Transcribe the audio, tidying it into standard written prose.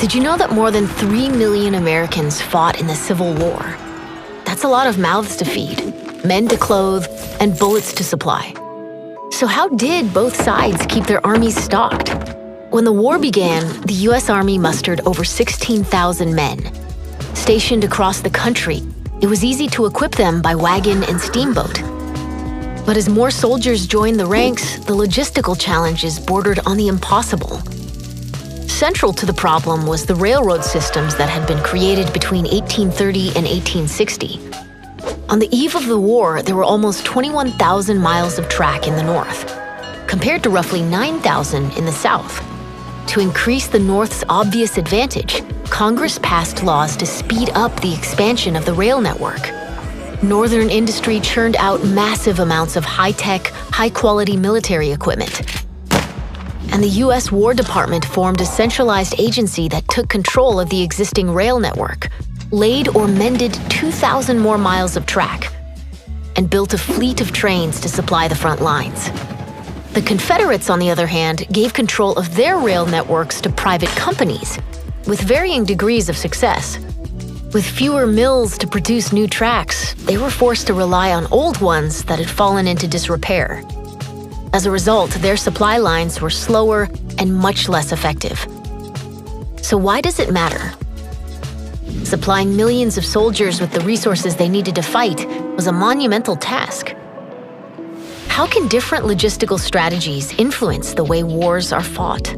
Did you know that more than 3 million Americans fought in the Civil War? That's a lot of mouths to feed, men to clothe, and bullets to supply. So how did both sides keep their armies stocked? When the war began, the US Army mustered over 16,000 men. Stationed across the country, it was easy to equip them by wagon and steamboat. But as more soldiers joined the ranks, the logistical challenges bordered on the impossible. Central to the problem was the railroad systems that had been created between 1830 and 1860. On the eve of the war, there were almost 21,000 miles of track in the north, compared to roughly 9,000 in the south. To increase the North's obvious advantage, Congress passed laws to speed up the expansion of the rail network. Northern industry churned out massive amounts of high-tech, high-quality military equipment. And the US War Department formed a centralized agency that took control of the existing rail network, laid or mended 2,000 more miles of track, and built a fleet of trains to supply the front lines. The Confederates, on the other hand, gave control of their rail networks to private companies, with varying degrees of success. With fewer mills to produce new tracks, they were forced to rely on old ones that had fallen into disrepair. As a result, their supply lines were slower and much less effective. So why does it matter? Supplying millions of soldiers with the resources they needed to fight was a monumental task. How can different logistical strategies influence the way wars are fought?